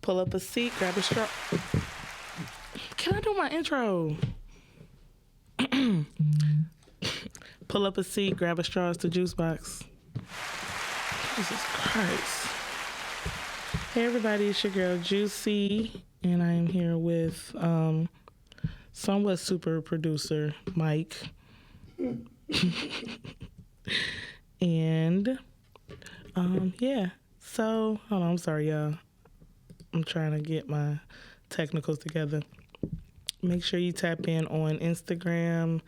Pull up a seat, grab a straw. Can I do my intro? Pull up a seat, grab a straw. It's the juice box. Jesus Christ. Hey everybody, it's your girl Juicy, and I am here with somewhat super producer Mike. And yeah. So hold on, I'm sorry y'all. I'm trying to get my technicals together. Make sure you tap in on Instagram,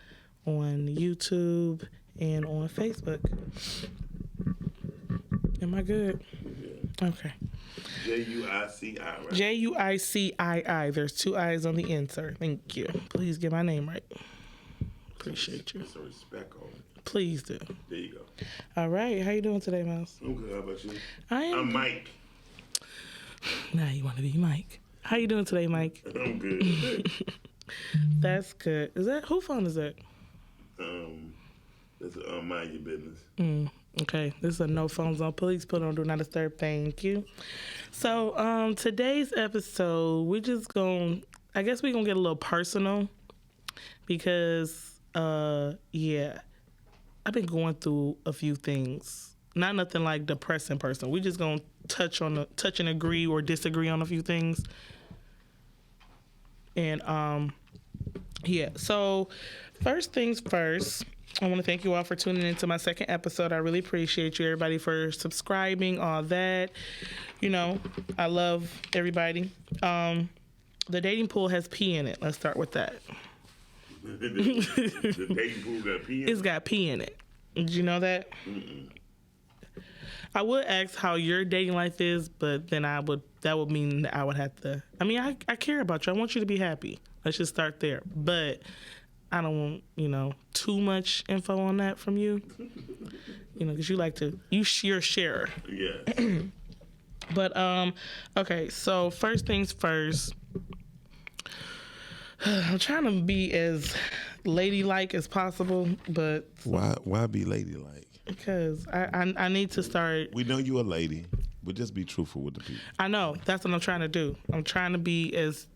on YouTube, and on Facebook. Am I good? Yeah. Okay. Juicii, right? Juicii. There's two I's on the end, sir. Thank you. Please get my name right. Appreciate you. Put some respect on it. Please do. There you go. All right. How you doing today, Mouse? I'm good. How about you? I'm Mike. Now you want to be Mike. How you doing today, Mike? I'm good. That's good. Is that who phone is that? That's mind your business. Okay, this is a no phone zone. Please put on do not disturb. Thank you. So, today's episode, I guess we're gonna get a little personal because, yeah, I've been going through a few things. Not nothing like depressing person. We just gonna touch and agree or disagree on a few things. And, yeah. So, first things first. I want to thank you all for tuning into my second episode. I really appreciate you, everybody, for subscribing, all that. You know, I love everybody. The dating pool has pee in it. Let's start with that. The dating pool got pee in it? It's got pee in it. Did you know that? Mm-mm. I would ask how your dating life is, but then that would mean that I would have to. I mean, I care about you. I want you to be happy. Let's just start there. But I don't want, too much info on that from you. Because you like to, you're a sharer. Yeah. But, okay, so first things first. I'm trying to be as ladylike as possible, but. Why be ladylike? Because I need to start. We know you're a lady, but just be truthful with the people. I know. That's what I'm trying to do. I'm trying to be as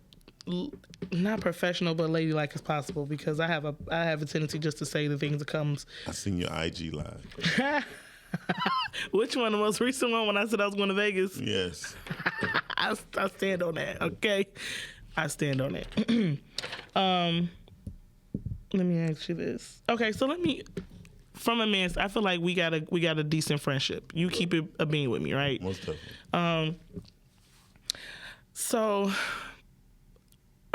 not professional but ladylike as possible because I have a tendency just to say the things that comes. I seen your IG live. Which one? The most recent one when I said I was going to Vegas? Yes. I stand on that. Okay, I stand on it. Let me ask you this. Okay, so from a man, I feel like we got a decent friendship. You keep it a being with me, right? Most definitely. So.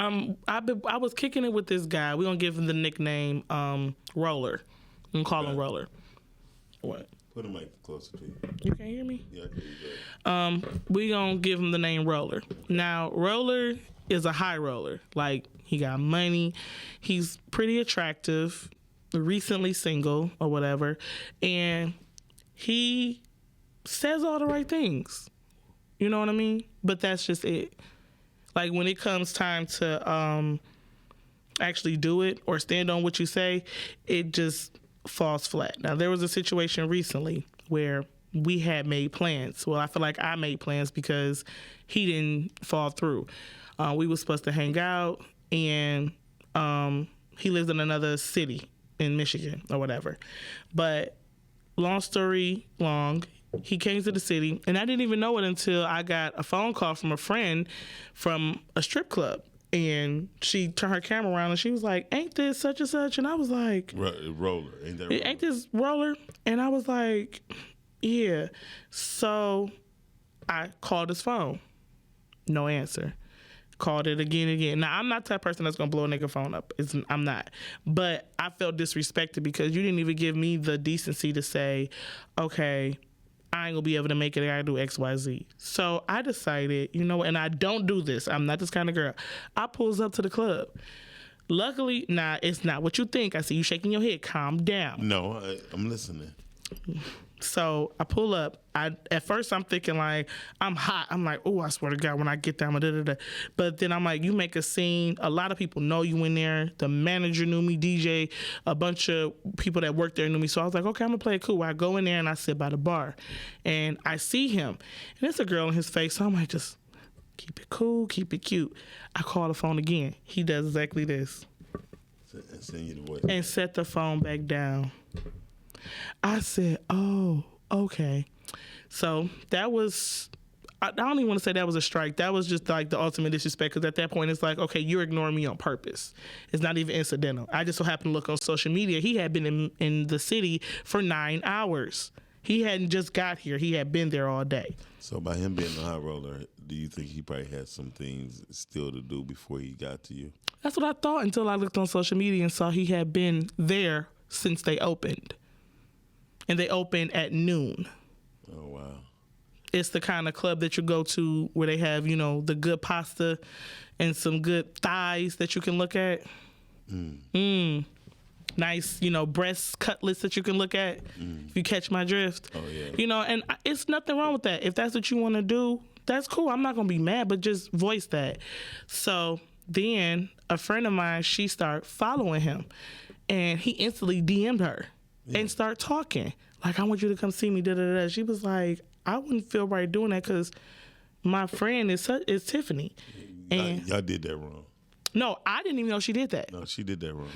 I was kicking it with this guy. We're gonna give him the nickname Roller. We can call him Roller. What? Put the mic closer to you. You can't hear me? Yeah, I can hear you. We gonna give him the name Roller. Now, Roller is a high roller. Like, he got money. He's pretty attractive. Recently single or whatever, and he says all the right things. You know what I mean? But that's just it. Like, when it comes time to actually do it or stand on what you say, it just falls flat. Now, there was a situation recently where we had made plans. Well, I feel like I made plans because he didn't fall through. We were supposed to hang out, and he lives in another city in Michigan or whatever. But long story long, he came to the city, and I didn't even know it until I got a phone call from a friend from a strip club. And she turned her camera around, and she was like, "Ain't this such and such?" And I was like, Roller. Ain't that Roller? Ain't this Roller? And I was like, yeah. So I called his phone. No answer. Called it again and again. Now, I'm not that person that's going to blow a nigga phone up. I'm not. But I felt disrespected because you didn't even give me the decency to say, okay, I ain't gonna be able to make it. I gotta do X, Y, Z. So I decided, and I don't do this. I'm not this kind of girl. I pulls up to the club. Luckily, it's not what you think. I see you shaking your head. Calm down. No, I'm listening. So I pull up. At first I'm thinking like I'm hot. I'm like, oh, I swear to God, when I get there, I'm da. But then I'm like, you make a scene. A lot of people know you in there. The manager knew me, DJ, a bunch of people that worked there knew me. So I was like, okay, I'm gonna play it cool. I go in there and I sit by the bar, and I see him, and it's a girl in his face. So I'm like, just Keep it cool, keep it cute. I call the phone again. He does exactly this. And send you the voice. And set the phone back down. I said, oh, okay. So that was, I don't even want to say that was a strike. That was just like the ultimate disrespect, because at that point it's like, okay, you're ignoring me on purpose. It's not even incidental. I just so happened to look on social media. He had been in the city for 9 hours. He hadn't just got here. He had been there all day. So by him being a high roller, do you think he probably had some things still to do before he got to you? That's what I thought until I looked on social media and saw he had been there since they opened. And they opened at noon. Oh, wow. It's the kind of club that you go to where they have, you know, the good pasta and some good thighs that you can look at. Nice, you know, breast cutlets that you can look at, if you catch my drift. Oh, yeah. You know, and it's nothing wrong with that. If that's what you want to do, that's cool. I'm not going to be mad, but just voice that. So then a friend of mine, she started following him, and he instantly DM'd her and start talking. Like, I want you to come see me, da-da-da. She was like, I wouldn't feel right doing that because my friend is Tiffany. And Y'all did that wrong. no, I didn't even know she did that. No, she did that wrong.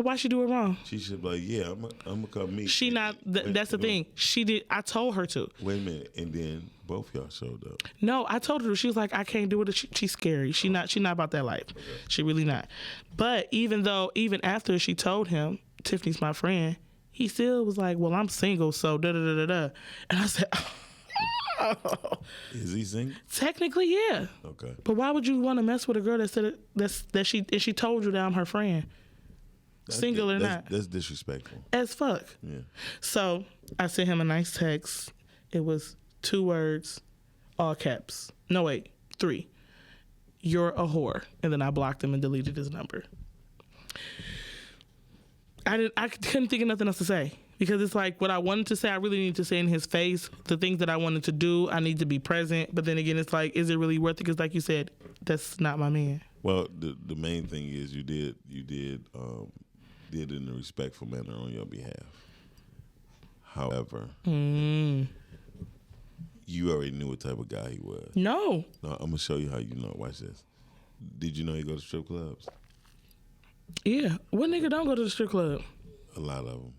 Why she do it wrong? She should be like, yeah, I'm going to come meet. She not. That's the thing. She did. I told her to. Wait a minute. And then both y'all showed up. No, I told her. She was like, I can't do it. She's scary. She not about that life. She really not. But even after she told him, Tiffany's my friend, he still was like, well, I'm single, so da da da da da. And I said, oh. Is he single? Technically, yeah. Okay. But why would you want to mess with a girl that said that she told you that I'm her friend, single or not? That's disrespectful. As fuck. Yeah. So I sent him a nice text. It was 2 words, all caps. No, wait, 3. You're a whore. And then I blocked him and deleted his number. I couldn't think of nothing else to say, because it's like what I wanted to say, I really need to say in his face. The things that I wanted to do, I need to be present. But then again, it's like, is it really worth it? Because like you said, that's not my man. Well, the main thing is you did it in a respectful manner on your behalf. However, you already knew what type of guy he was. No. No, I'm gonna show you how you know. Watch this. Did you know he go to strip clubs? Yeah. What nigga don't go to the strip club? A lot of them.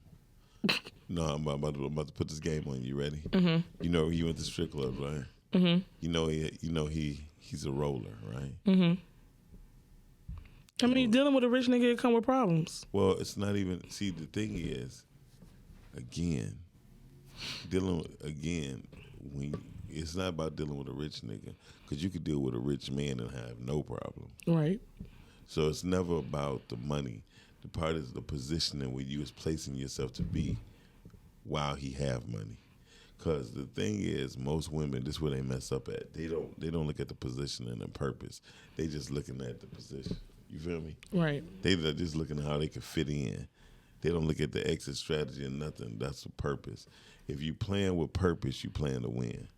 No, I'm about to put this game on you. Ready? Mm-hmm. You know he went to strip clubs, right? Mm-hmm. You know he's a roller, right? Mm-hmm. I mean, dealing with a rich nigga come with problems. Well, it's not even. See, the thing is, when it's not about dealing with a rich nigga, because you could deal with a rich man and have no problem. Right. So it's never about the money. The part is the positioning where you is placing yourself to be while he have money. Because the thing is, most women, this is where they mess up at. They don't look at the positioning and purpose. They just looking at the position. You feel me? Right. They're just looking at how they can fit in. They don't look at the exit strategy and nothing. That's the purpose. If you playing with purpose, you playing to win.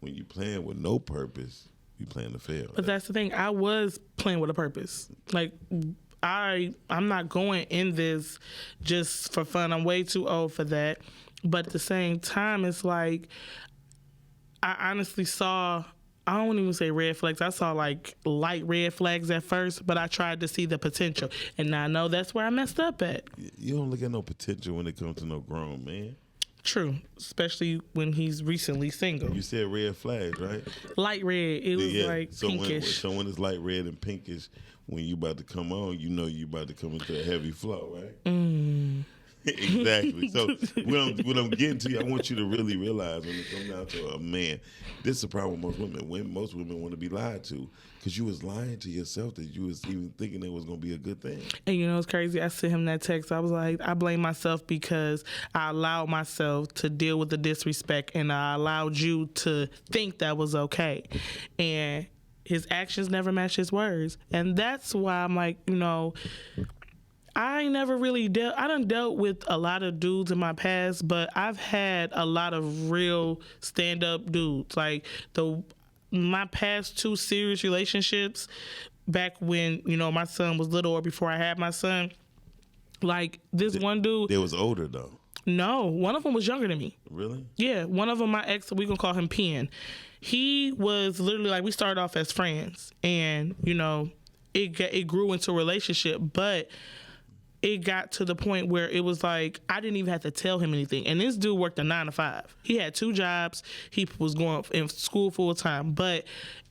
When you playing with no purpose, you playing to fail. But that's the thing. I was playing with a purpose. Like, I'm not going in this just for fun. I'm way too old for that. But at the same time, it's like, I honestly saw, I don't even say red flags. I saw like light red flags at first, but I tried to see the potential. And now I know that's where I messed up at. You don't look at no potential when it comes to no grown man. True, especially when he's recently single. You said red flags, right? Light red. It was like so pinkish. So when it's light red and pinkish, when you about to come on, you know you about to come into a heavy flow, right? Exactly. So what I'm getting to you, I want you to really realize when it comes down to a man, this is a problem with most women. Most women want to be lied to because you was lying to yourself that you was even thinking it was going to be a good thing. And you know what's crazy? I sent him that text. I was like, I blame myself because I allowed myself to deal with the disrespect and I allowed you to think that was okay. And his actions never match his words. And that's why I'm like, you know, I ain't never really I done dealt with a lot of dudes in my past, but I've had a lot of real stand-up dudes. Like my past 2 serious relationships back when, you know, my son was little or before I had my son, like this one dude. They was older though. No, one of them was younger than me. Really? Yeah, one of them, my ex, we gonna call him Pen. he was literally like, we started off as friends, and it grew into a relationship, but it got to the point where it was like I didn't even have to tell him anything. And this dude worked a 9 to 5. He had 2 jobs. He was going in school full time, but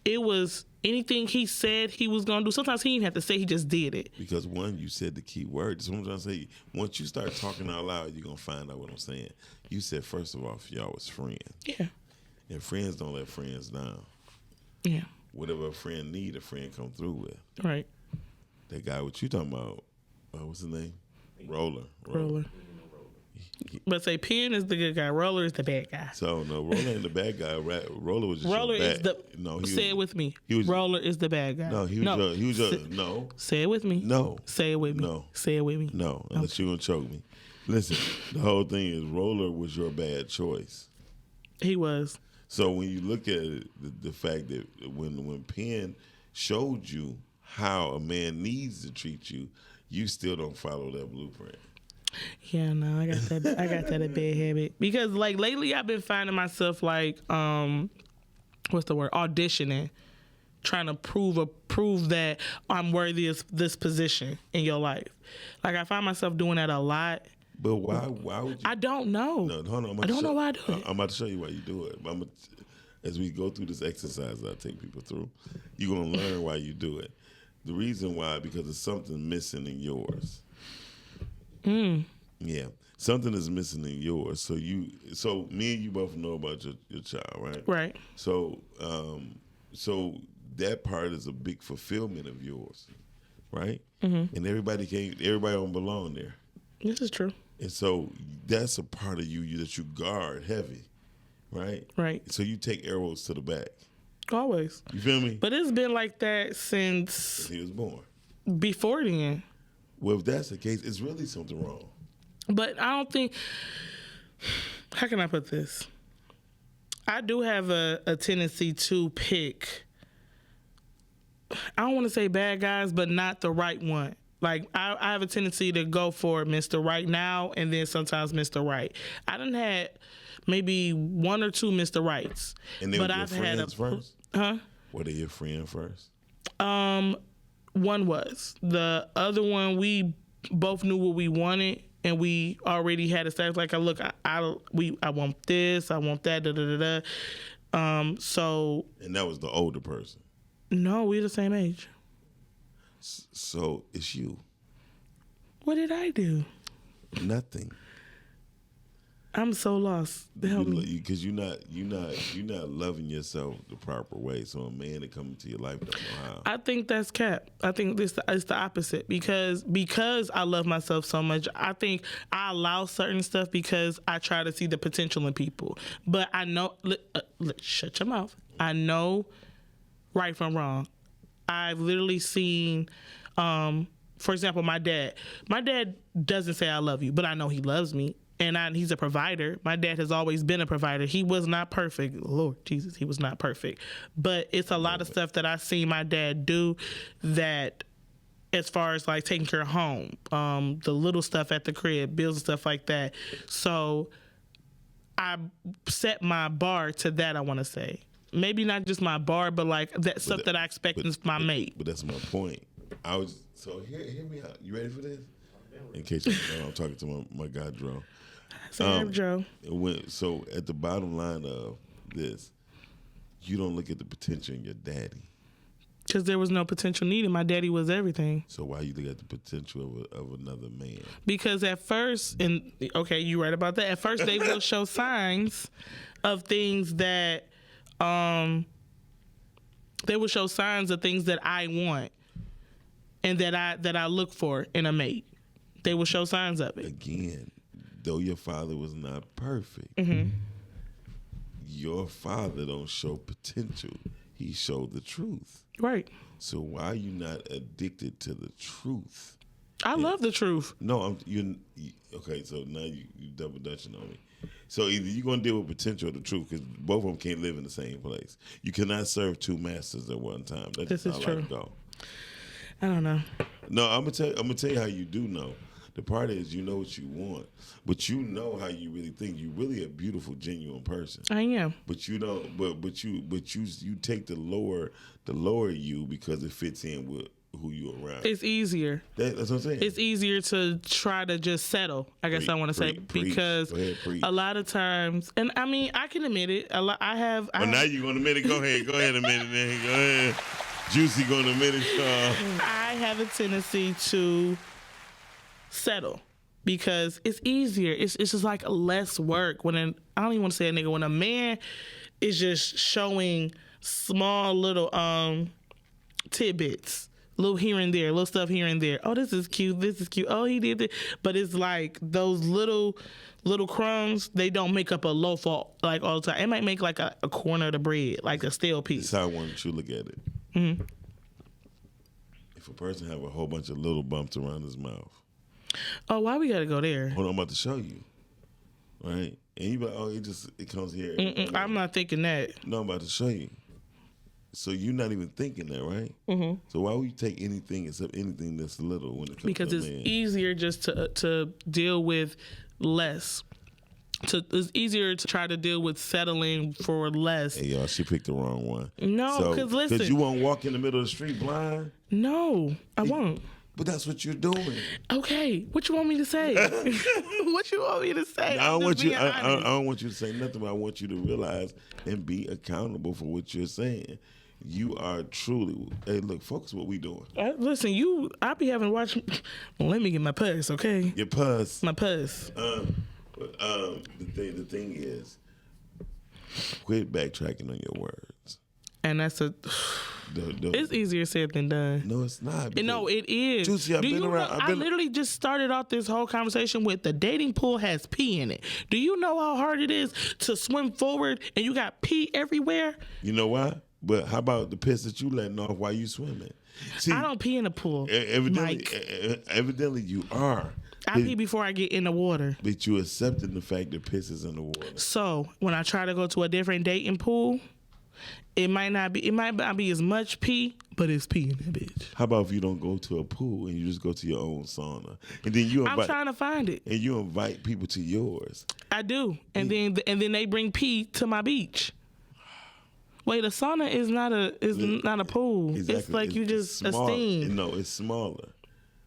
it was anything he said he was going to do. Sometimes he didn't have to say, he just did it. Because one, you said the key word. That's what I'm trying to say. Once you start talking out loud, you're going to find out what I'm saying. You said, first of all, y'all was friends. Yeah. And friends don't let friends down. Yeah. Whatever a friend need, a friend come through with. Right. That guy, what you talking about, what's his name? Roller. But say Penn is the good guy. Roller is the bad guy. So no, Roller ain't the bad guy. Roller was just Roller bad. is the. No, say it with me. He was, Roller is the bad guy. No, he was. No. Say it with me. No. Say it with me. No. Say it with me. No, unless you're gonna choke me. Listen, the whole thing is Roller was your bad choice. He was. So when you look at it, the fact that when Penn showed you how a man needs to treat you, you still don't follow that blueprint. Yeah, no, I got that. I got that a bad habit because like lately I've been finding myself like what's the word, auditioning, trying to prove that I'm worthy of this position in your life. Like I find myself doing that a lot. But why would you? I don't know. No, hold on. I don't know why I do it. I'm about to show you why you do it. As we go through this exercise that I take people through, you're going to learn why you do it. The reason why, because there's something missing in yours. Yeah. Something is missing in yours. So me and you both know about your child, right? Right. So that part is a big fulfillment of yours, right? Mm-hmm. And everybody don't belong there. This is true. And so that's a part of you that you guard heavy, right? Right. So you take arrows to the back. Always. You feel me? But it's been like that since he was born. Before then. Well, if that's the case, it's really something wrong. But I don't think, how can I put this? I do have a tendency to pick, I don't want to say bad guys, but not the right one. Like, I have a tendency to go for Mr. Right now and then sometimes Mr. Right. I done had maybe 1 or 2 Mr. Rights. And they were your friends first? Huh? Were they your friend first? One was. The other one, we both knew what we wanted, and we already had a status. Like, look, I want this, I want that, So. And that was the older person? No, we're the same age. So it's you. What did I do? Nothing. I'm so lost. Help me. Because you're not loving yourself the proper way. So a man that comes into your life don't know how. I think that's cap. I think it's the opposite because I love myself so much. I think I allow certain stuff because I try to see the potential in people. But I know, shut your mouth. I know right from wrong. I've literally seen, for example, my dad. My dad doesn't say I love you, but I know he loves me. And he's a provider. My dad has always been a provider. He was not perfect. Lord Jesus, he was not perfect. But it's a lot of stuff that I've seen my dad do that, as far as like taking care of home, the little stuff at the crib, bills and stuff like that. So I set my bar to that, I want to say. Maybe not just my bar, but like that stuff that I expect in my mate. But that's my point. Hear me out. You ready for this? In case you don't know, I'm talking to my guy, Joe. Joe. So at the bottom line of this, you don't look at the potential in your daddy. Because there was no potential needed. My daddy was everything. So why you look at the potential of another man? Because at first, and okay, you're right about that. At first, they will show signs of things that, they will show signs of things that I want and that I look for in a mate. They will show signs of it. Again, though your father was not perfect, your father don't show potential. He showed the truth. Right. So why are you not addicted to the truth? I love the truth. No, okay, so now you double dutching on me. So either you're going to deal with potential or the truth, because both of them can't live in the same place. You cannot serve 2 masters at one time. That's this is how true. life go. I don't know. No, I'm gonna tell you how you do know. The part is you know what you want, but you know how you really think. You're really a beautiful, genuine person. I am. But you don't. But you take the lower you because it fits in with who you around. It's easier. That's what I'm saying. It's easier to try to just settle. I guess I want to say because a lot of times, and I mean, I can admit it. A lot. I have. Now you gonna admit it? Go ahead. Go ahead, admit it. Then. Go ahead. Juicy gonna admit it. I have a tendency to settle because it's easier. It's just like less work. I don't even want to say a nigga. When a man is just showing small little tidbits. Little here and there, little stuff here and there. Oh, this is cute. This is cute. Oh, he did it. But it's like those little crumbs. They don't make up a loaf all the time. It might make like a corner of the bread, like a stale piece. That's how I want you to look at it. Mm-hmm. If a person have a whole bunch of little bumps around his mouth. Oh, why we gotta go there? Hold on, I'm about to show you. Right? And you be like, oh, it comes here. I'm not thinking that. No, I'm about to show you. So you're not even thinking that, right? Mm-hmm. So why would you take anything except anything that's little when it comes because to it's man? easier just to deal with less. It's easier to try to deal with settling for less. Hey, y'all, she picked the wrong one. No, because listen. Because you won't walk in the middle of the street blind? No, I won't. But that's what you're doing. Okay, what you want me to say? What you want me to say? I don't want you. I don't want you to say nothing. But I want you to realize and be accountable for what you're saying. You are truly. Hey, look, focus what we doing. Listen, I be having to watch. Well, let me get my purse, okay? Your purse. My purse. The thing is, quit backtracking on your words. And that's it's easier said than done. No, it's not. No, it is. Juicy, I've been around. I literally just started off this whole conversation with the dating pool has pee in it. Do you know how hard it is to swim forward and you got pee everywhere? You know why? But how about the piss that you letting off while you swimming? See, I don't pee in the pool. Evidently you are. I pee before I get in the water. But you accepting the fact that piss is in the water. So when I try to go to a different dating pool, it might not be as much pee, but it's pee in that bitch. How about if you don't go to a pool and you just go to your own sauna, and then I'm trying to find it, and you invite people to yours. I do, and then they bring pee to my beach. Wait, a sauna is not a pool. Exactly. It's like you just a small, steam. No, it's smaller.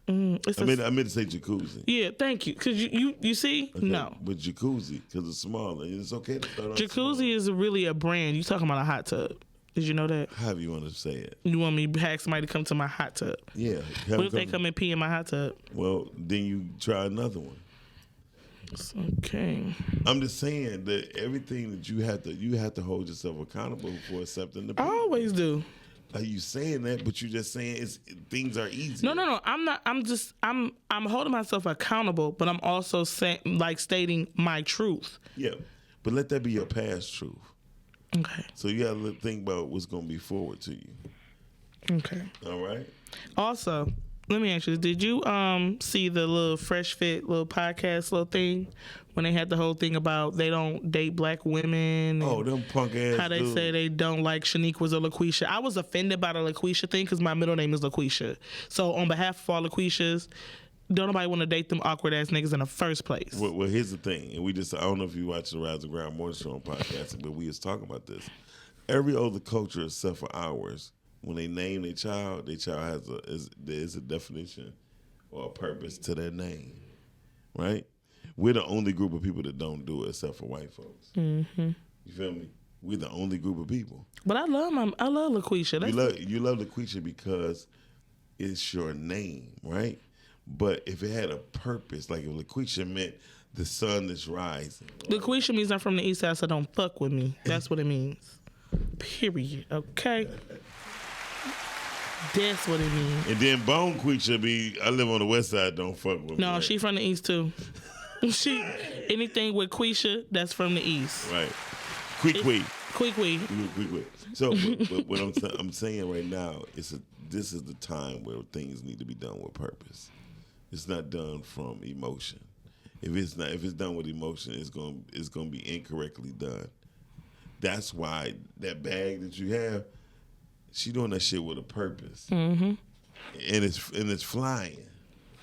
I meant to say jacuzzi. Yeah, thank you. Cause you see, okay. No. But jacuzzi, because it's smaller, it's okay to start off Jacuzzi small. Is really a brand. You talking about a hot tub? Did you know that? However you want to say it. You want me to have somebody to come to my hot tub? Yeah. What if they come and pee in my hot tub? Well, then you try another one. Okay. I'm just saying that everything that you have to hold yourself accountable for accepting the pee. I always do. Are you saying that? But you're just saying things are easy. No. I'm not. I'm holding myself accountable, but I'm also stating my truth. Yeah, but let that be your past truth. Okay. So you got to think about what's going to be forward to you. Okay. All right. Also, let me ask you: did you see the little Fresh Fit little podcast little thing when they had the whole thing about they don't date black women? Oh, them punk ass. How they dudes. say they don't like Shaniqua's or LaQuisha. I was offended by the LaQuisha thing because my middle name is LaQuisha. So on behalf of all LaQuishas, don't nobody want to date them awkward ass niggas in the first place. Well, here's the thing, and I don't know if you watch the Rise and Ground Morning Show on podcasting, but we was talking about this. Every other culture except for ours, when they name their child there is a definition or a purpose to their name, right? We're the only group of people that don't do it except for white folks. Mm-hmm. You feel me? We're the only group of people. But I love LaQuisha. You love LaQuisha because it's your name, right? But if it had a purpose, like if LaQuisha meant the sun that's rising. Right? LaQuisha means I'm from the east side, so don't fuck with me. That's what it means. Period. Okay? That's what it means. And then Bone Quisha be, I live on the west side, don't fuck with me. No, she from the east too. Anything with Quisha, that's from the east. Right. Quick. So what I'm saying right now is this is the time where things need to be done with purpose. It's not done from emotion. If it's done with emotion, it's gonna be incorrectly done. That's why that bag that you have, she doing that shit with a purpose. Mm-hmm. And it's flying.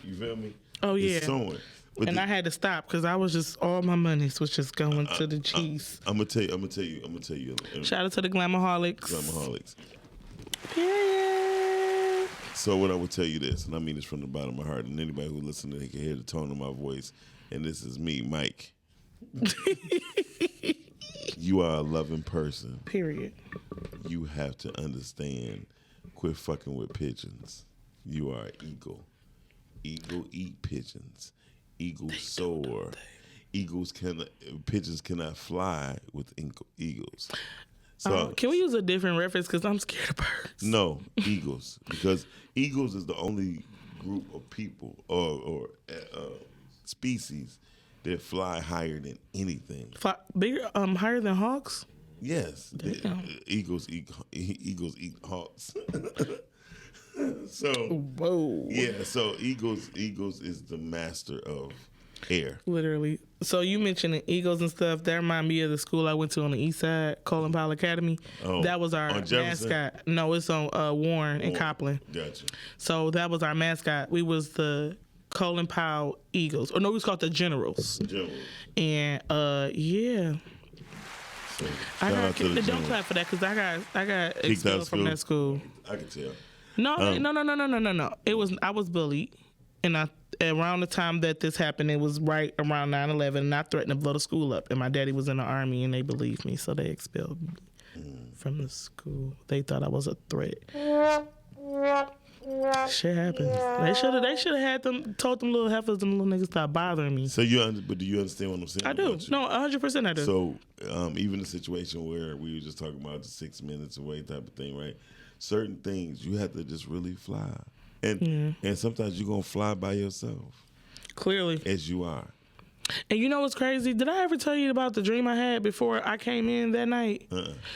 You feel me? Oh yeah. It's soaring. But And I had to stop because I was just all my money was just going to the cheese. I'm gonna tell you. Shout out to the Glamaholics. Glamaholics. Yeah. So what I would tell you this, and I mean this from the bottom of my heart, and anybody who listens, they can hear the tone of my voice, and this is me, Mike. You are a loving person. Period. You have to understand. Quit fucking with pigeons. You are an eagle. Eagle eat pigeons. Eagles soar. Pigeons cannot fly with eagles. So Can we use a different reference? Because I'm scared of birds. no, eagles, because eagles is the only group of people or species that fly higher than anything. Bigger, higher than hawks. Yes, eagles eat hawks. So Whoa. yeah, so eagles is the master of air. Literally. So you mentioning eagles and stuff. That remind me of the school I went to on the east side, Colin Powell Academy. Oh, that was our on Jefferson? mascot. No, it's on Warren and Copland. Gotcha. So that was our mascot. We was the Colin Powell Eagles. Or no, we was called the Generals. General. And yeah. So, I shout got out to the don't Generals. clap for that because I got out expelled of from that school. I can tell. No. I was bullied, and around the time that this happened, it was right around 9/11, and I threatened to blow the school up. And my daddy was in the army, and they believed me, so they expelled me from the school. They thought I was a threat. Shit happens. They should have had them told them little heifers, them little niggas stop bothering me. So but do you understand what I'm saying? I do. about you? No, 100% I do. So even the situation where we were just talking about the 6 minutes away type of thing, right? Certain things you have to just really fly, and sometimes you're gonna fly by yourself Clearly. as you are. And you know what's crazy? Did I ever tell you about the dream I had before I came in that night?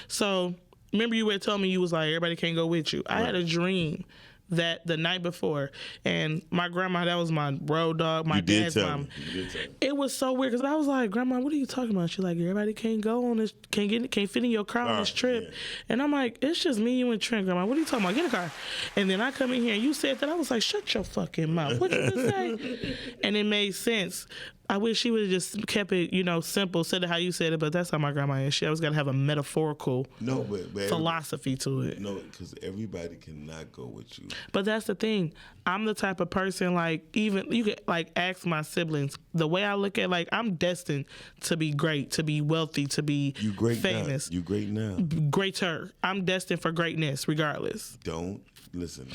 So remember you had told me you was like, everybody can't go with you. I had a dream that the night before, and my grandma, that was my road dog, my dad's mom. You did tell me. It was so weird because I was like, Grandma, what are you talking about? She's like, everybody can't go on this, can't fit in your car on this trip. Yeah. And I'm like, it's just me, you, and Trent, Grandma. What are you talking about? Get a car. And then I come in here and you said that. I was like, shut your fucking mouth. What you just say? And it made sense. I wish she would have just kept it, simple, said it how you said it, but that's how my grandma is. She always got to have a metaphorical but philosophy to it. no, because everybody cannot go with you. But that's the thing. I'm the type of person, even you could ask my siblings. The way I look at I'm destined to be great, to be wealthy, to be You great famous. now. You great now. Greater. I'm destined for greatness, regardless. Don't listen.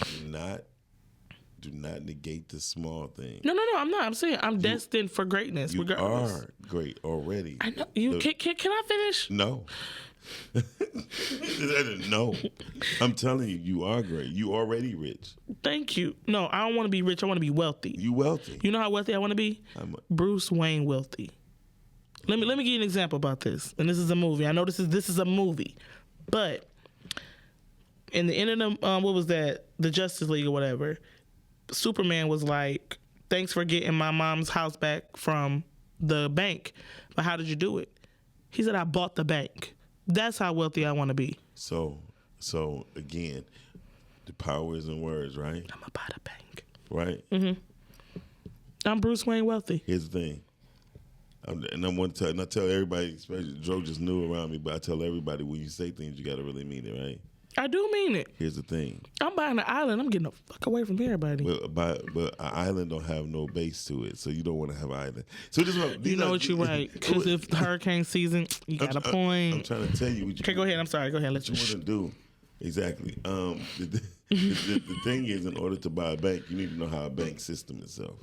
Do not negate the small thing. No, I'm not. I'm saying I'm destined for greatness, You regardless. are great already. I know. You can I finish? No. No. I'm telling you, you are great. You already rich. Thank you. No, I don't want to be rich. I want to be wealthy. You wealthy. You know how wealthy I want to be? Bruce Wayne wealthy. Let me give you an example about this. And this is a movie. I know this is a movie, but in the end of the what was that? The Justice League or whatever. Superman was like, "Thanks for getting my mom's house back from the bank, but how did you do it?" He said, "I bought the bank." That's how wealthy I want to be. So again, the power is in words, right? I'm gonna buy the bank. Right. I'm Bruce Wayne wealthy. Here's the thing. I tell everybody, especially Joe just knew around me, but I tell everybody when you say things, you got to really mean it, right? I do mean it. Here's the thing. I'm buying an island. I'm getting the fuck away from everybody. But an island don't have no base to it, so you don't want to have an island. So this is what You know what you're right. Because if hurricane season, you got a point. I'm trying to tell you what you. Okay, go ahead. I'm sorry. Go ahead. Let you want to do. Exactly. The thing is, in order to buy a bank, you need to know how a bank system itself.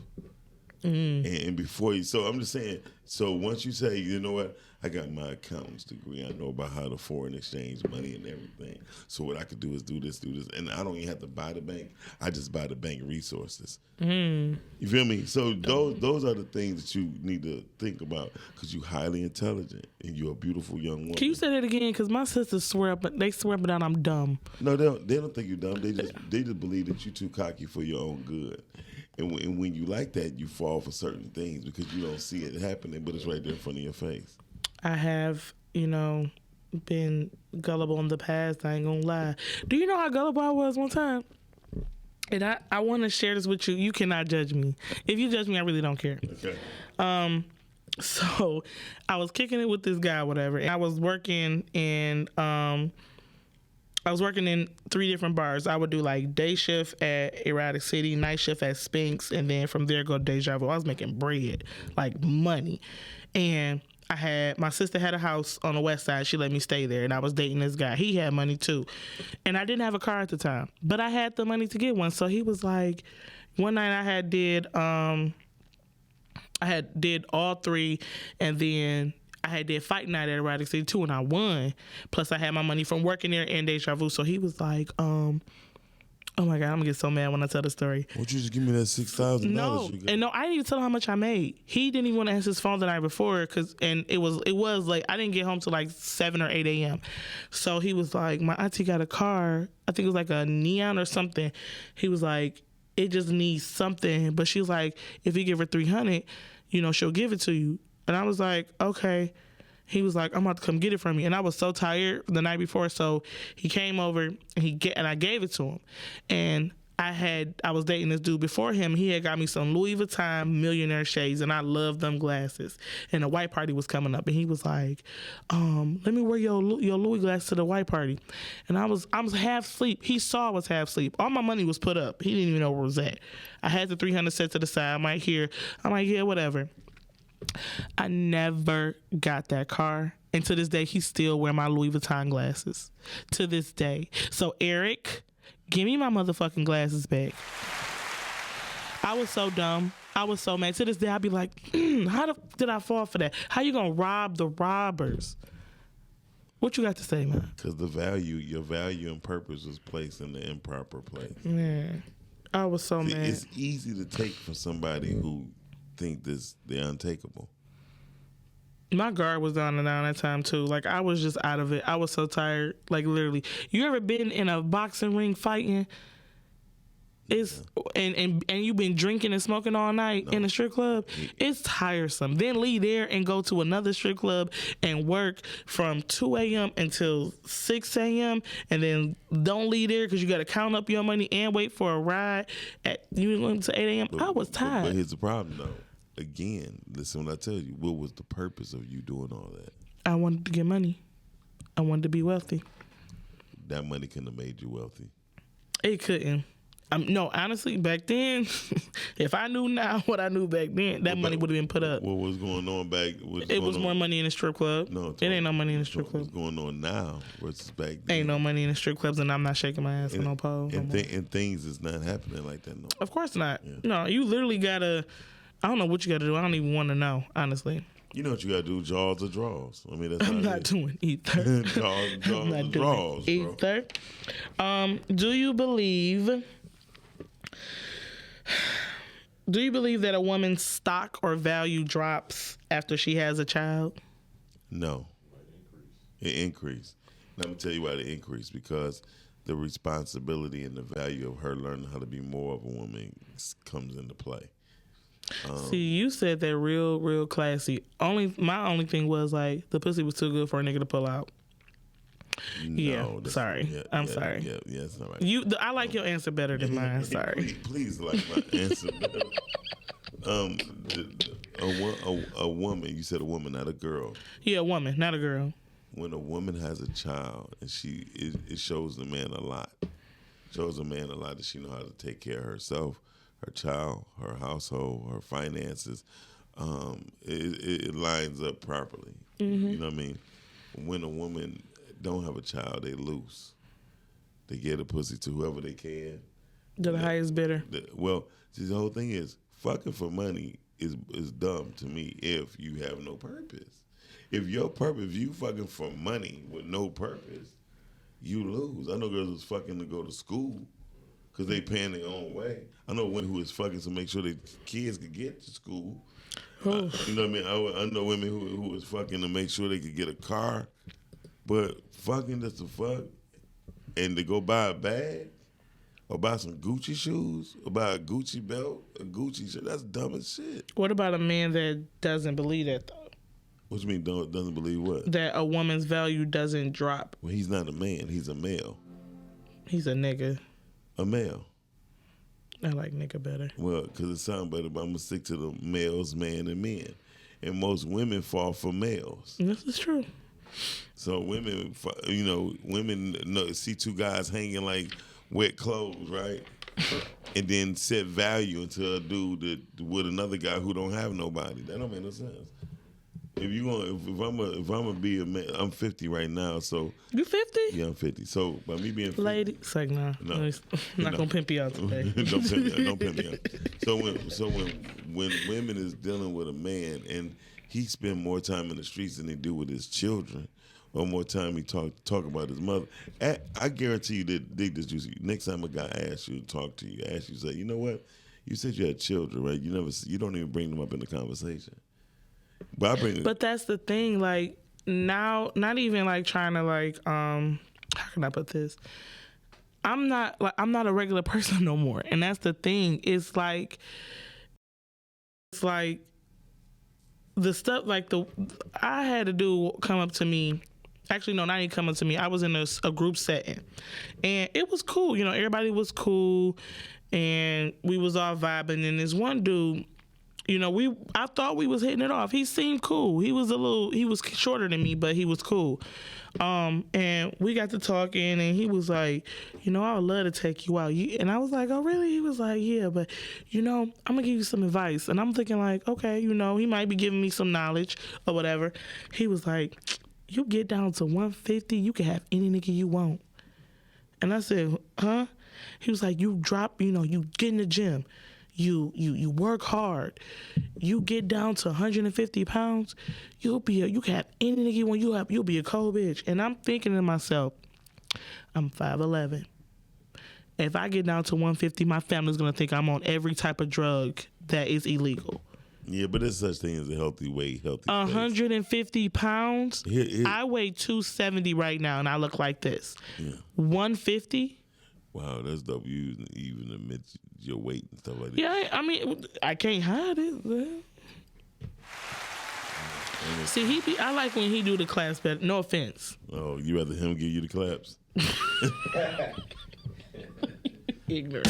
And before you, so I'm just saying. So once you say, you know what, I got my accountant's degree. I know about how to foreign exchange money and everything. So what I could do is do this, and I don't even have to buy the bank. I just buy the bank resources. You feel me? So those are the things that you need to think about because you're highly intelligent and you're a beautiful young woman. Can you say that again? Because my sisters swear up and down I'm dumb. No, they don't think you're dumb. They just believe that you're too cocky for your own good. And when you like that, you fall for certain things because you don't see it happening, but it's right there in front of your face. I have, been gullible in the past. I ain't gonna lie. Do you know how gullible I was one time? And I want to share this with you. You cannot judge me. If you judge me, I really don't care. Okay. So I was kicking it with this guy, whatever. And I was working in 3 different bars. I would do like day shift at Erotic City, night shift at Spinks, and then from there go Deja Vu. I was making bread, like money. And my sister had a house on the west side. She let me stay there, and I was dating this guy. He had money too, and I didn't have a car at the time, but I had the money to get one. So he was like, one night I had did all 3, and then I had did fight night at Erotic City too, and I won. Plus I had my money from working there and Deja Vu. So he was like, oh my God, I'm gonna get so mad when I tell the story. Won't you just give me that $6,000? No, and no, I didn't even tell him how much I made. He didn't even want to answer his phone the night before, and it was like I didn't get home till like 7 or 8 a.m. So he was like, my auntie got a car. I think it was like a Neon or something. He was like, it just needs something, but she was like, if you give her 300, she'll give it to you. And I was like, okay. He was like, I'm about to come get it from you. And I was so tired the night before, so he came over and I gave it to him. And I was dating this dude before him. He had got me some Louis Vuitton millionaire shades, and I love them glasses. And the white party was coming up, and he was like, let me wear your Louis glasses to the white party. And I was half asleep. He saw I was half asleep. All my money was put up. He didn't even know where it was at. I had the 300 set to the side. I'm like, yeah, whatever. I never got that car. And to this day, he still wear my Louis Vuitton glasses. To this day. So, Eric, give me my motherfucking glasses back. I was so dumb. I was so mad. To this day, I'd be like, how did I fall for that? How you gonna rob the robbers? What you got to say, man? Because your value and purpose was placed in the improper place. Man, I was so mad. It's easy to take from somebody who think they're untakeable. My guard was down that time too. Like, I was just out of it. I was so tired. Like, literally. You ever been in a boxing ring fighting? And you've been drinking and smoking all night in a strip club? It's tiresome. Then leave there and go to another strip club and work from 2 a.m. until 6 a.m. and then don't leave there because you got to count up your money and wait for a ride at to 8 a.m. I was tired. But here's the problem, though. Again, listen when I tell you, what was the purpose of you doing all that? I wanted to get money. I wanted to be wealthy. That money couldn't have made you wealthy. It couldn't. No, honestly, back then, if I knew now what I knew back then, that money would have been put up. What was going on back? It was more money in the strip club. No, it ain't no money in the strip club. What's going on now versus back then? Ain't no money in the strip clubs, and I'm not shaking my ass on no pole. And things is not happening like that no. Of course not. Yeah. No, you literally gotta. I don't know what you gotta do. I don't even want to know, honestly. You know what you gotta do? Jaws or draws. I mean, that's I'm not doing either. Jaws or draws, either. Do you believe that a woman's stock or value drops after she has a child? No. It increased. And I'm going to tell you why it increased. Because the responsibility and the value of her learning how to be more of a woman comes into play. See, you said that real classy. My only thing was like the pussy was too good for a nigga to pull out. No, sorry. I'm sorry. Yeah, it's not right. I like your answer better than mine. Sorry. Please like my answer better. A woman. You said a woman, not a girl. Yeah, a woman, not a girl. When a woman has a child, and it shows the man a lot. Shows a man a lot that she know how to take care of herself, her child, her household, her finances. It lines up properly. Mm-hmm. You know what I mean? When a woman don't have a child, they loose. They get a pussy to whoever they can. The highest bidder. Well, see, the whole thing is fucking for money is dumb to me if you have no purpose. If you fucking for money with no purpose, you lose. I know girls who's fucking to go to school because they paying their own way. I know women who is fucking to make sure their kids could get to school. You know what I mean? I know women who is fucking to make sure they could get a car. But fucking just to fuck and to go buy a bag or buy some Gucci shoes or buy a Gucci belt, a Gucci shirt, that's dumb as shit. What about a man that doesn't believe that, though? What you mean doesn't believe what? That a woman's value doesn't drop. Well, he's not a man. He's a male. He's a nigga. A male. I like nigga better. Well, because it sounds better, but I'm gonna stick to the males, man, and men. And most women fall for males. This is true. So women, see two guys hanging like wet clothes, right? And then set value into a dude with another guy who don't have nobody. That don't make no sense. If I'm gonna be a man, I'm 50 right now, so You 50? yeah, I'm 50. So by me being 50, Lady, it's like nah. No. I'm not gonna pimp you out today. don't pimp me out. So when women is dealing with a man and he spend more time in the streets than they do with his children, or more time he talk about his mother, I guarantee you that dig this juicy. Next time a guy asks you to talk to you, say, you know what? You said you had children, right? You don't even bring them up in the conversation. But that's the thing, like now, not even like trying to like how can I put this? I'm not a regular person no more, and that's the thing. It's like the stuff like I had a dude come up to me. Actually, no, not even come up to me. I was in a group setting, and it was cool. You know, everybody was cool, and we was all vibing. And this one dude, you know, I thought we was hitting it off. He seemed cool. He was shorter than me, but he was cool. And we got to talking, and he was like, you know, I would love to take you out. And I was like, oh, really? He was like, yeah, but, you know, I'm going to give you some advice. And I'm thinking like, okay, you know, he might be giving me some knowledge or whatever. He was like, you get down to 150, you can have any nigga you want. And I said, huh? He was like, you get in the gym. You work hard. You get down to 150 pounds, you can have any nigga you want. You'll be a cold bitch. And I'm thinking to myself, I'm 5'11". If I get down to 150, my family's gonna think I'm on every type of drug that is illegal. Yeah, but there's such thing as a healthy weight, healthy. 150 pounds. Here. I weigh 270 right now, and I look like this. Yeah. 150. Wow, that's dope. You even admit your weight and stuff like that. Yeah, I mean, I can't hide it. Man. See, I like when he do the claps better. No offense. Oh, you rather him give you the claps? Ignorant.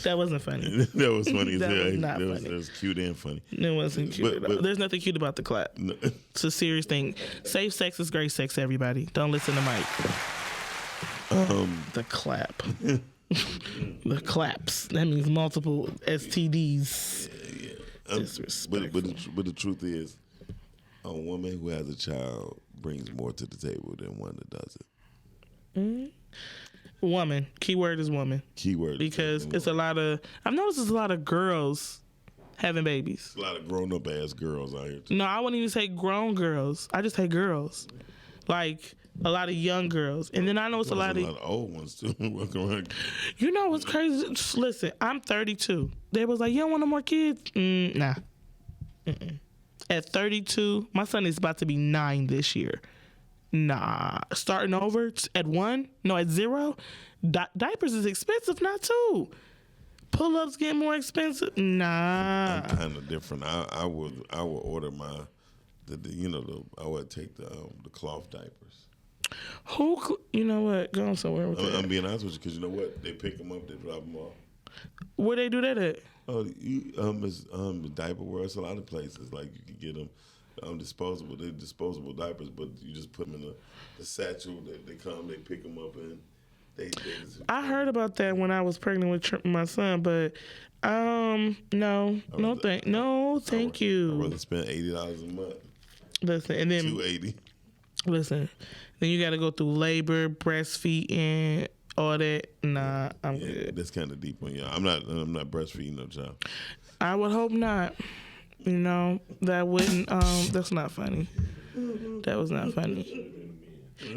That wasn't funny. That was funny. That was not funny. That was cute and funny. It wasn't cute. But there's nothing cute about the clap. No. It's a serious thing. Safe sex is great sex, everybody. Don't listen to Mike. The clap. The claps. That means multiple STDs. Yeah. Disrespectful. But the truth is, a woman who has a child brings more to the table than one that doesn't. Mm-hmm. Woman. Keyword is woman. Keyword. Because it's a lot of. I've noticed there's a lot of girls having babies. A lot of grown up ass girls out here too. No, I wouldn't even say grown girls. I just say girls. Like a lot of young girls. And then I know it's a lot of old ones too. Walking around. You know what's crazy? Just listen, I'm 32. They was like, you don't want no more kids? Nah. Mm-mm. At 32, my son is about to be 9 this year. Nah. Starting over at 1? No, at 0? Diapers is expensive now too. Pull-ups get more expensive. Nah. I'm kind of different. I would order my, I would take the cloth diapers. You know what? Go on somewhere with that. I'm being honest with you because you know what? They pick them up, they drop them off. Where they do that at? Oh, it's diaper world. It's a lot of places. Like you can get them disposable. They're disposable diapers, but you just put them in the satchel. They come, they pick them up, and I heard about that when I was pregnant with my son, but no, thank you. I'd rather spend $80 a month. Listen, and then $280. Listen, then you got to go through labor, breastfeeding, all that. Nah, I'm good. That's kind of deep on you. I'm not breastfeeding no child. I would hope not. You know, that wouldn't. That's not funny. That was not funny.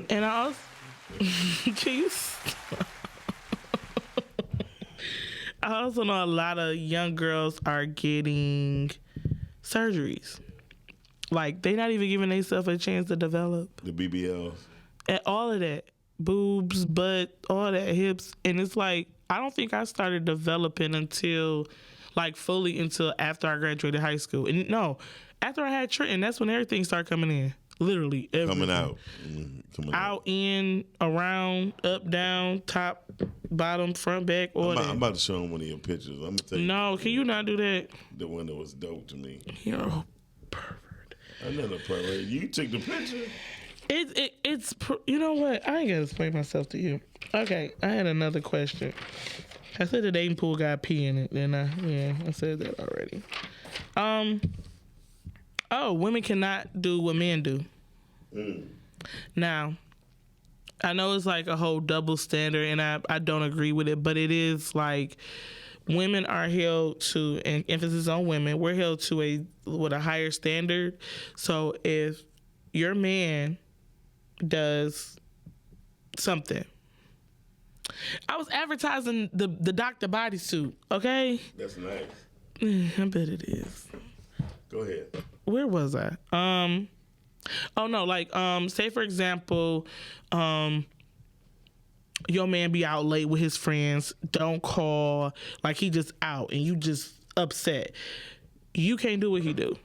And I also, can you stop? I also know a lot of young girls are getting surgeries. Like, they not even giving themselves a chance to develop. The BBLs. And all of that. Boobs, butt, all that, hips. And it's like, I don't think I started developing until, like, fully until after I graduated high school. And no, after I had Trenton, that's when everything started coming in. Literally everything. Coming out. Coming Out, in, around, up, down, top, bottom, front, back, all I'm that. about to show him one of your pictures. I'm gonna tell you. No, can you not do that? The one that was dope to me. You're a pervert. I'm not a pervert. You took the picture. You know what? I ain't gonna explain myself to you. Okay, I had another question. I said the dating pool got pee in it, then I said that already. Women cannot do what men do. Now, I know it's like a whole double standard, and I don't agree with it, but it is like women are held to, and emphasis on women, we're held to a higher standard. So if your man does something, I was advertising the Dr. Bodysuit, okay? That's nice. I bet it is. Go ahead. Where was I? Say for example, your man be out late with his friends, don't call, like he just out and you just upset. You can't do what he do.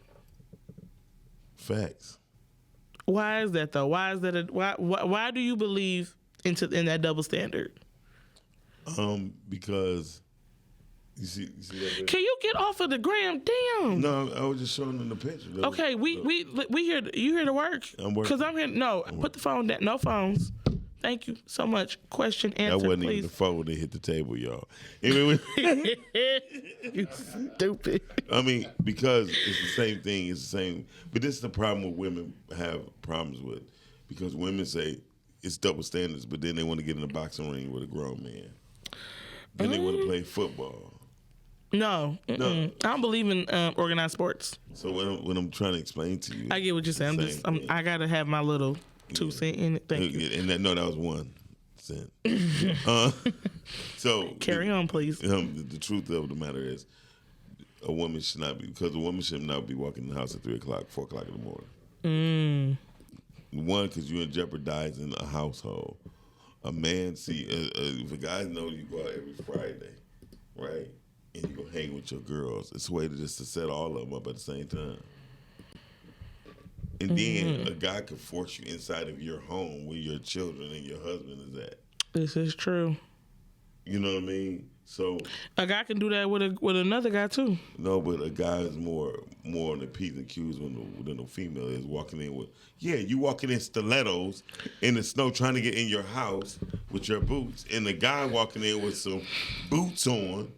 Facts. Why is that though? Why is that why do you believe in that double standard? Because you see that. Can you get off of the gram? Damn. No, I was just showing them the picture. Okay, we here. You here to work? I'm working. Because I'm here. No, put the phone down. No phones. Thank you so much. Question, answer, that wasn't please. even the phone that hit the table, y'all. Anyway, You stupid. I mean, because it's the same thing. It's the same. But this is the problem with women have problems with, because women say it's double standards, but then they want to get in a boxing ring with a grown man. Then they want to play football. No. I don't believe in organized sports. So when I'm trying to explain to you, I get what you're saying. I gotta have my little 2 cents in it. Thank you. And that was 1 cent. So Carry on, please. The truth of the matter is, a woman should not be walking in the house at 3 o'clock, 4 o'clock in the morning. One, because you're jeopardizing a household. A man, if a guy knows you go out every Friday, right, and you go hang with your girls, it's a way to set all of them up at the same time. And then a guy could force you inside of your home where your children and your husband is at. This is true. You know what I mean? So a guy can do that with another guy too. No, but a guy is more on the P's and Q's than a female is walking in with. Yeah, you walking in stilettos in the snow trying to get in your house with your boots, and the guy walking in with some boots on,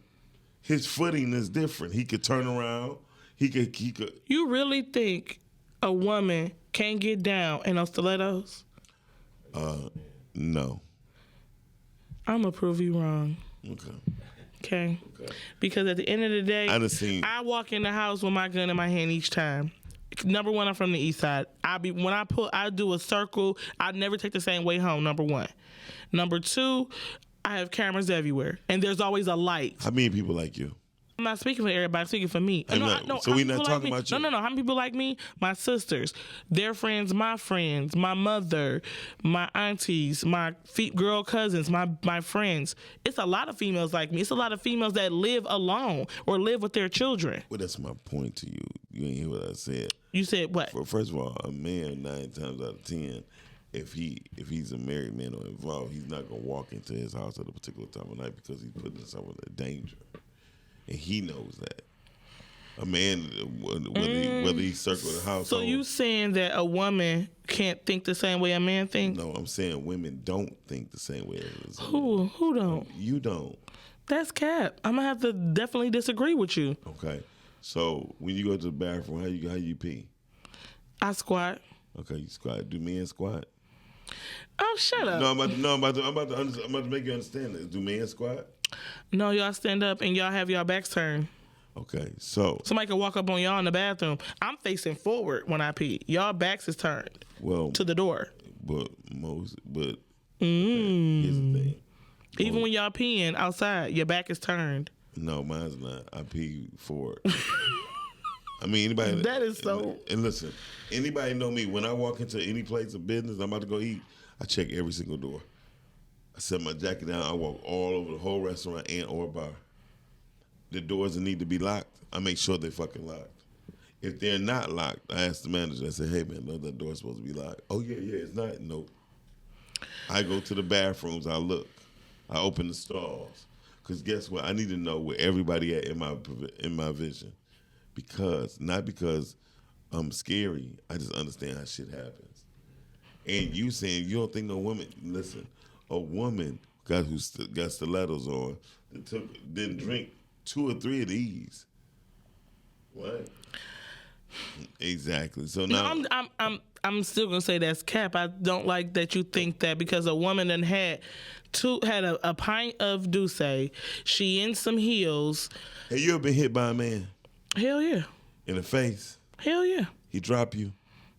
his footing is different. He could turn around. He could. You really think a woman can't get down in those stilettos? No. I'm gonna prove you wrong. Okay. Because at the end of the day, I walk in the house with my gun in my hand each time. Number one, I'm from the east side. I do a circle. I never take the same way home. Number one. Number two, I have cameras everywhere, and there's always a light. How many people like you? I'm not speaking for everybody. I'm speaking for me. So we're not talking about you. No. How many people like me? My sisters, their friends, my mother, my aunties, my girl cousins, my friends. It's a lot of females like me. It's a lot of females that live alone or live with their children. Well, that's my point to you. You ain't hear what I said. You said what? First of all, a man 9 times out of 10, if he's a married man or involved, he's not gonna walk into his house at a particular time of night because he's putting himself in danger. And he knows that. A man, whether he circle the house. So you saying that a woman can't think the same way a man thinks? No, I'm saying women don't think the same way as a man. Who don't? You don't. That's cap. I'm gonna have to definitely disagree with you. Okay. So when you go to the bathroom, how you pee? I squat. Okay, you squat. Do men squat? Oh, shut up. No, I'm about to make you understand this. Do men squat? No, y'all stand up and y'all have y'all backs turned. Okay, so somebody can walk up on y'all in the bathroom. I'm facing forward when I pee. Y'all backs is turned to the door. But here's the thing. Even when y'all peeing outside, your back is turned. No, mine's not. I pee forward. I mean, anybody. That is so. And listen, anybody know me? When I walk into any place of business, I'm about to go eat. I check every single door. I set my jacket down. I walk all over the whole restaurant and or bar. The doors that need to be locked, I make sure they're fucking locked. If they're not locked, I asked the manager. I said, "Hey man, no, that door's supposed to be locked." "Oh yeah, it's not." "Nope." I go to the bathrooms. I look. I open the stalls. Cause guess what? I need to know where everybody at in my vision, not because I'm scary. I just understand how shit happens. And you saying you don't think no woman? Listen, a woman got stilettos on didn't drink 2 or 3 of these. What? Exactly. So now I'm still gonna say that's cap. I don't like that you think that because a woman done had a pint of Douce, she in some heels. Have you ever been hit by a man Hell yeah. in the face? Hell yeah. He dropped you.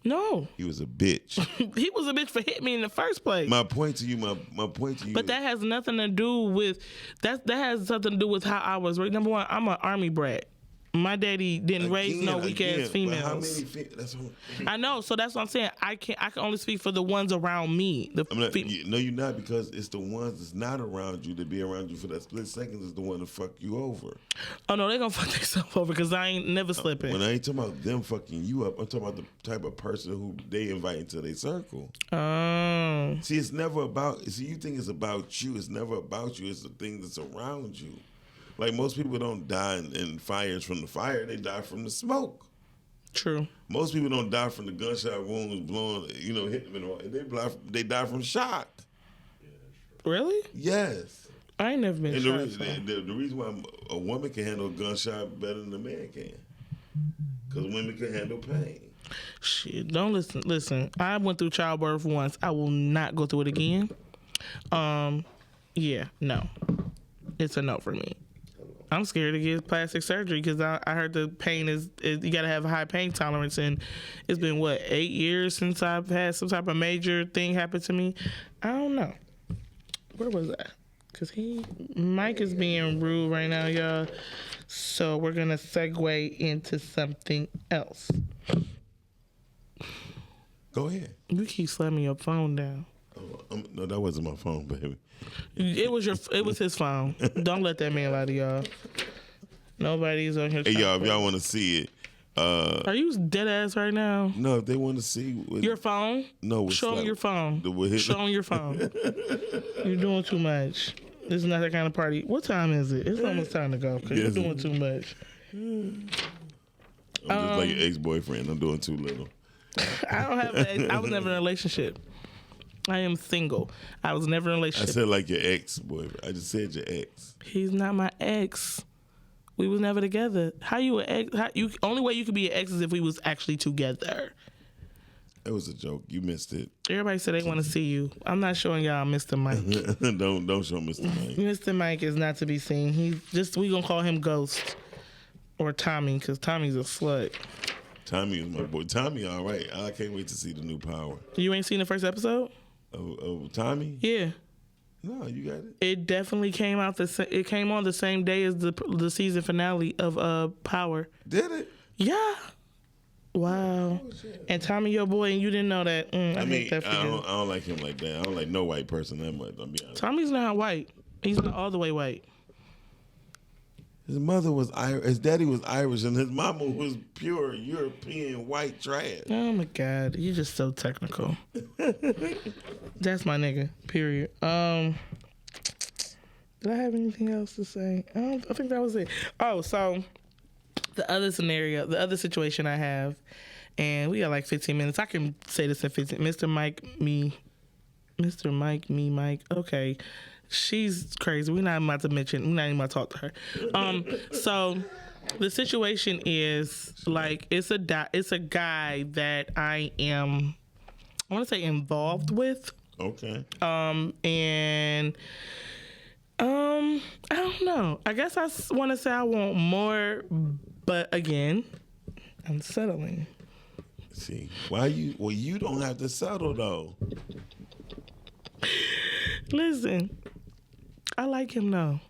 No. He was a bitch. He was a bitch for hitting me in the first place. My point to you. But that has nothing to do with that has something to do with how I was raised. Number one, I'm an army brat. My daddy didn't raise no weak ass females. How many? That's what, I know, so that's what I'm saying. I can only speak for the ones around me. No, you're not, because it's the ones that's not around you that be around you for that split second is the one to fuck you over. Oh no, they gonna fuck themselves over because I ain't never slipping. When I ain't talking about them fucking you up, I'm talking about the type of person who they invite into their circle. Oh. See, it's never about. See, you think it's about you. It's never about you. It's the thing that's around you. Like, most people don't die in fires from the fire. They die from the smoke. True. Most people don't die from the gunshot wounds blowing, hitting them in the they die from shock. Really? Yes. I ain't never been and shot. The reason why a woman can handle a gunshot better than a man can. Because women can handle pain. Shit, don't listen. Listen, I went through childbirth once. I will not go through it again. Yeah, no. It's a no for me. I'm scared to get plastic surgery because I heard the pain is you got to have a high pain tolerance, and it's been 8 years since I've had some type of major thing happen to me. I don't know. Where was I? Because Mike is being rude right now, y'all. So we're gonna segue into something else. Go ahead. You keep slamming your phone down. Oh, no, that wasn't my phone, baby. It was his phone. Don't let that man lie to y'all. Nobody's on here. Hey, y'all, if y'all want to see it. Are you dead ass right now? No, if they want to see. Your phone? No. Show them your phone. Show them your phone. You're doing too much. This is not that kind of party. What time is it? It's almost time to go because you're doing too much. I'm just like your ex-boyfriend. I'm doing too little. I don't have an ex. I was never in a relationship. I am single. I was never in a relationship. I said like your ex-boyfriend. I just said your ex. He's not my ex. We was never together. How you an ex? Only way you could be an ex is if we was actually together. It was a joke. You missed it. Everybody said they want to see you. I'm not showing y'all Mr. Mike. Don't show Mr. Mike. Mr. Mike is not to be seen. We gonna call him Ghost or Tommy because Tommy's a slut. Tommy is my boy. Tommy, all right. I can't wait to see the new Power. You ain't seen the first episode? Oh, Tommy? Yeah. No, you got it. It definitely came out. It came on the same day as the season finale of Power. Did it? Yeah. Wow. Oh, and Tommy, your boy, and you didn't know that. I hate that for I you. don't like him like that. I don't like no white person that much. I'll be honest. Tommy's not white. He's not all the way white. His mother was Irish. His daddy was Irish, and his mama was pure European white trash. Oh my God, you're just so technical. That's my nigga. Period. Did I have anything else to say? I think that was it. Oh, so the other situation I have, and we got like 15 minutes. I can say this in 15. Mr. Mike, me, Mike. Okay. She's crazy. We're not even about to talk to her. So the situation is like it's a guy that I want to say involved with. Okay. And I don't know. I guess I want to say I want more, but again, I'm settling. See, why you? Well, you don't have to settle though. Listen. I like him though.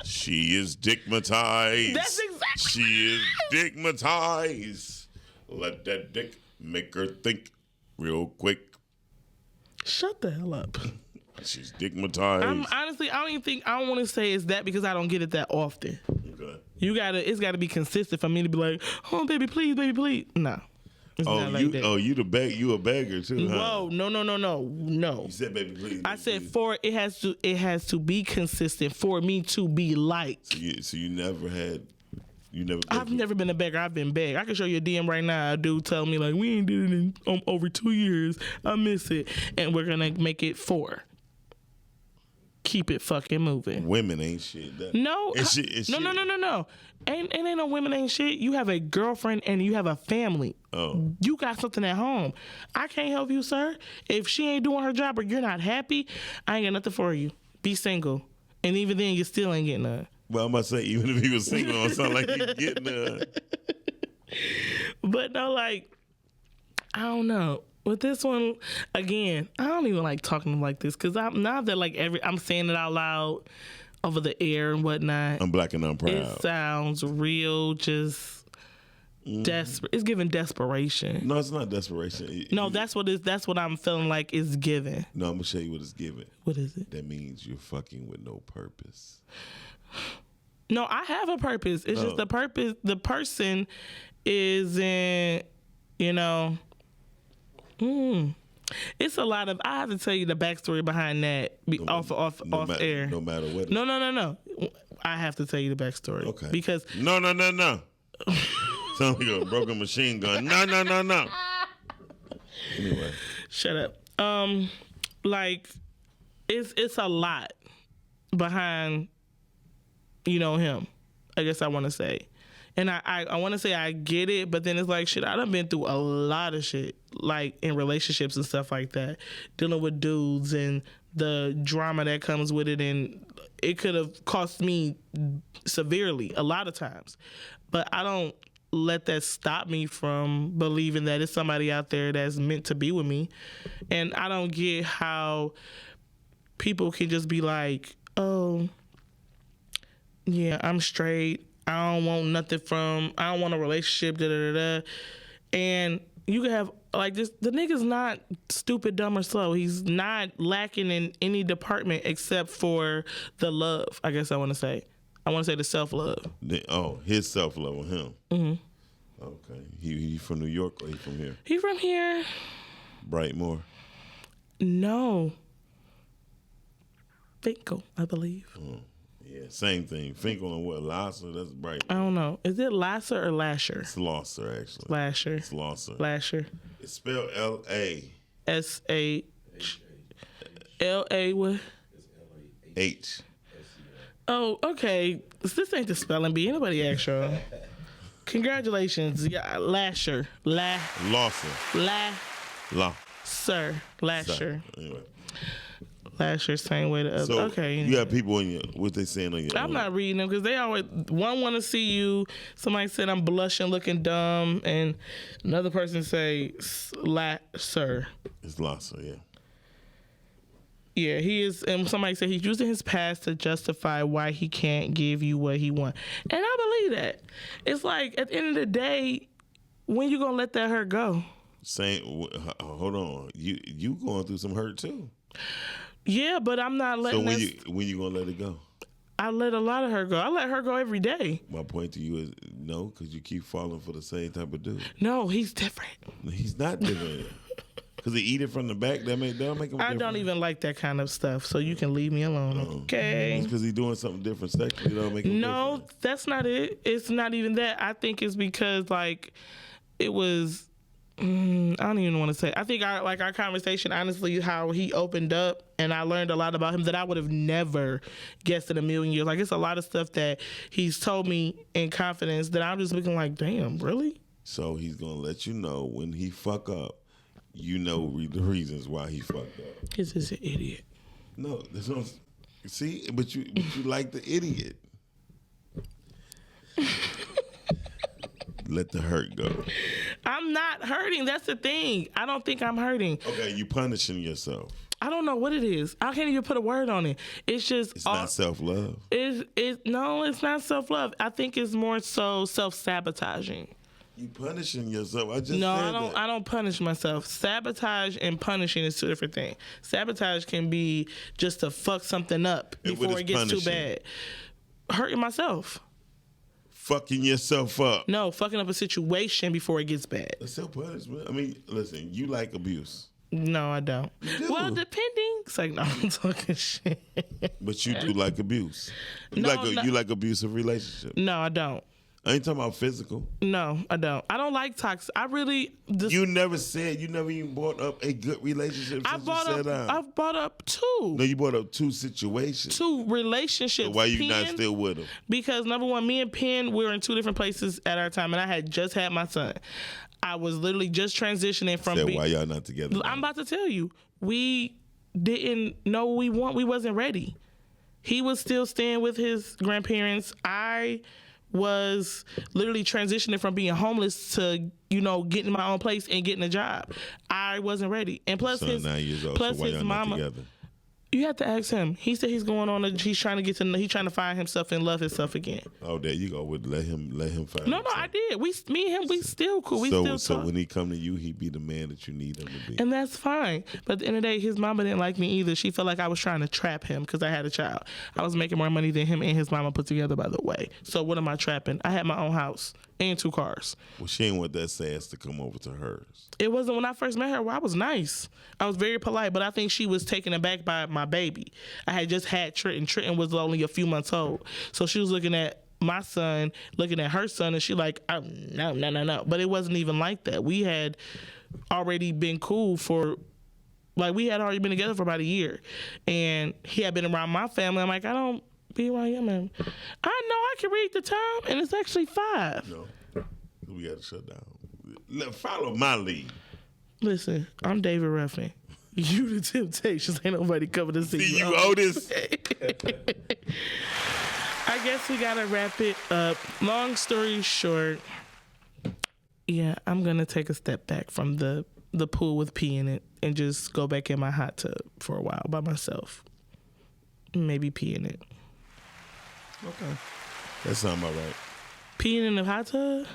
She is stigmatized. That's exactly. She is stigmatized. Let that dick make her think real quick. Shut the hell up. She's stigmatized. Honestly, I don't want to say it's that because I don't get it that often. Okay. It's gotta be consistent for me to be like, oh baby, please, baby, please. No. It's not like that. You a beggar too, huh? Whoa, no. You said baby, please. I said please. it has to be consistent for me to be liked. So you never had. I've never been a beggar. I've been begged. I can show you a DM right now. A dude tell me like, we ain't did it in over 2 years. I miss it, and we're gonna make it 4. Keep it fucking moving. Women ain't shit. No. No. Ain't no women ain't shit. You have a girlfriend and you have a family. Oh. You got something at home. I can't help you, sir. If she ain't doing her job or you're not happy, I ain't got nothing for you. Be single. And even then, you still ain't getting none. Well, I'm about to say, even if he was single, it don't sound like he's getting none. But no, like, I don't know. With this one, again, I don't even like talking like this because I'm not that like I'm saying it out loud over the air and whatnot. I'm black and I'm proud. It sounds real, just desperate. It's giving desperation. No, it's not desperation. That's what I'm feeling like it's giving. No, I'm gonna show you what it's giving. What is it? That means you're fucking with no purpose. No, I have a purpose. It's just the purpose. The person isn't, It's a lot of. I have to tell you the backstory behind that off air. No matter what. No. I have to tell you the backstory. Okay. Because no. Sounds like a broken machine gun. No. Anyway. Shut up. Like it's a lot behind, him. I guess I want to say. And I want to say I get it, but then it's like, shit, I done been through a lot of shit, like in relationships and stuff like that, dealing with dudes and the drama that comes with it. And it could have cost me severely a lot of times. But I don't let that stop me from believing that it's somebody out there that's meant to be with me. And I don't get how people can just be like, oh, yeah, I'm straight. I don't want nothing I don't want a relationship, And you can have, like, this, the nigga's not stupid, dumb, or slow. He's not lacking in any department except for the love, I guess I want to say. I want to say the self-love. His self-love with him. Mm-hmm. Okay. He from New York or he from here? He from here. Brightmoor? No. Finkel, I believe. Yeah, same thing. Finkel and what? Lasser? That's Bright. I don't know. Is it Lasser or Lasher? It's Lasser, actually. Lasher. It's Lasser. Lasher. It's spelled L-A. S-H. L-A what? H. Oh, okay. This ain't the spelling bee. Anybody ask y'all? Congratulations. Yeah, Lasher. Lawson. Sir. Lasher. Anyway. Lasher, same way the other. So okay. You have people in what they saying on your. I'm not reading them because they always want to see you. Somebody said I'm blushing, looking dumb, and another person say sir. It's Lasser, yeah. Yeah, he is. And somebody said he's using his past to justify why he can't give you what he wants, and I believe that. It's like at the end of the day, when you gonna let that hurt go? Hold on, you going through some hurt too. Yeah, but I'm not letting. So when you gonna let it go? I let a lot of her go. I let her go every day. My point to you is no, because you keep falling for the same type of dude. No, he's different. He's not different. Because he eat it from the back. That'll make him different. I don't even like that kind of stuff, so you can leave me alone. Okay. It's because he's doing something different sexually. Don't make him different. That's not it. It's not even that. I think it's because like it was. I don't even want to say. I think our conversation, honestly, how he opened up, and I learned a lot about him that I would have never guessed in a million years. Like it's a lot of stuff that he's told me in confidence that I'm just looking like, damn, really? So he's gonna let you know when he fuck up. You know the reasons why he fucked up. He's just an idiot. No, there's no. See, but you like the idiot. Let the hurt go. I'm not hurting. That's the thing. I don't think I'm hurting. Okay, you punishing yourself. I don't know what it is. I can't even put a word on it. It's just it's not self-love. No, it's not self-love. I think it's more so self-sabotaging. You punishing yourself. I don't punish myself. Sabotage and punishing is two different things. Sabotage can be just to fuck something up before it gets too bad. Hurting myself. fucking yourself up. No, fucking up a situation before it gets bad. That's self punishment. I mean, listen, you like abuse. No, I don't. do. Well, depending. It's like, no, I'm talking shit. But you do like abuse. You No, like no. you like abusive relationships. No, I don't. I ain't talking about physical. No, I don't. I don't like toxic. I really. You never even brought up a good relationship since you sat down. I've brought up two. No, you brought up two situations. Two relationships. So why you not Penn, still with them? Because number one, me and Penn, we were in two different places at our time, and I had just had my son. I was literally just transitioning from. Why y'all not together? I'm about to tell you, we didn't know what we want. We wasn't ready. He was still staying with his grandparents. I was literally transitioning from being homeless to, getting my own place and getting a job. I wasn't ready. And plus Son 9 years old. plus So why his y'all not mama. together? You have to ask him. He said he's going on. He's trying to he's trying to find himself and love himself again. Oh, there you go. Let him find. No, himself. I did. Me and him, we still cool. We So still talk. when he come to you, he be the man that you need him to be. And that's fine. But at the end of the day, his mama didn't like me either. She felt like I was trying to trap him because I had a child. I was making more money than him and his mama put together, by the way. So what am I trapping? I had my own house and 2 cars. Well, she ain't want that sass to come over to hers. It wasn't when I first met her. Well, I was nice. I was very polite, but I think she was taken aback by my baby. I had just had Trenton. Trenton was only a few months old. So she was looking at my son, looking at her son, and she like, oh, no. But it wasn't even like that. We had already been cool we had already been together for about a year. And he had been around my family. I'm like, I don't be around your man. I know I can read the time, and it's actually 5. No, we got to shut down. Follow my lead. Listen, I'm David Ruffin. You the Temptations. Ain't nobody coming to see you. Otis. I guess we gotta wrap it up. Long story short, yeah, I'm gonna take a step back from the pool with pee in it and just go back in my hot tub for a while by myself. Maybe pee in it. Okay. That sound about right. Peeing in the hot tub?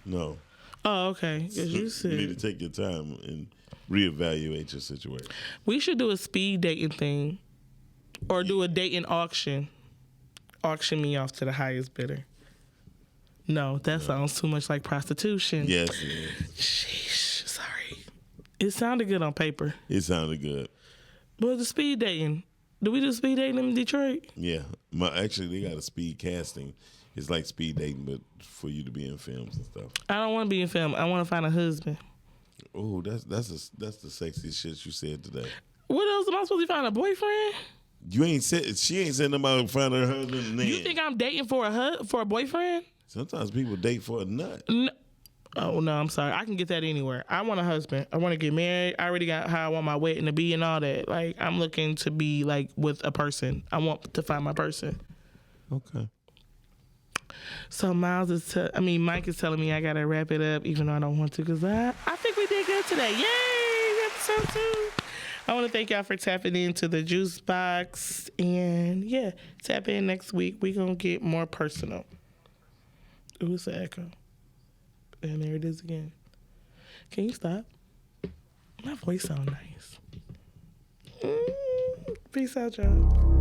No. Oh, okay. 'Cause you You said need to take your time and reevaluate your situation. we should do a speed dating thing, or do a dating auction. Auction me off to the highest bidder. No, that sounds too much like prostitution. Yes, it is. Sheesh, sorry. It sounded good on paper. It sounded good. But the speed dating. Do we do speed dating in Detroit? Yeah. Actually, they got a speed casting. It's like speed dating, but for you to be in films and stuff. I don't want to be in film. I want to find a husband. Oh, that's the sexiest shit you said today. What else am I supposed to find? A boyfriend? You ain't said she ain't said nothing about finding her husband. And then. You think I'm dating for a boyfriend? Sometimes people date for a nut. No. Oh no, I'm sorry. I can get that anywhere. I want a husband. I want to get married. I already got how I want my wedding to be and all that. Like I'm looking to be like with a person. I want to find my person. Okay. So Mike is telling me I gotta wrap it up, even though I don't want to, because I think we did good today. Yay! Episode 2. I want to thank y'all for tapping into the Juice Box, and yeah, tap in next week. We gonna get more personal. Ooh, it's an echo, and there it is again. Can you stop? My voice sounds nice. Peace out, y'all.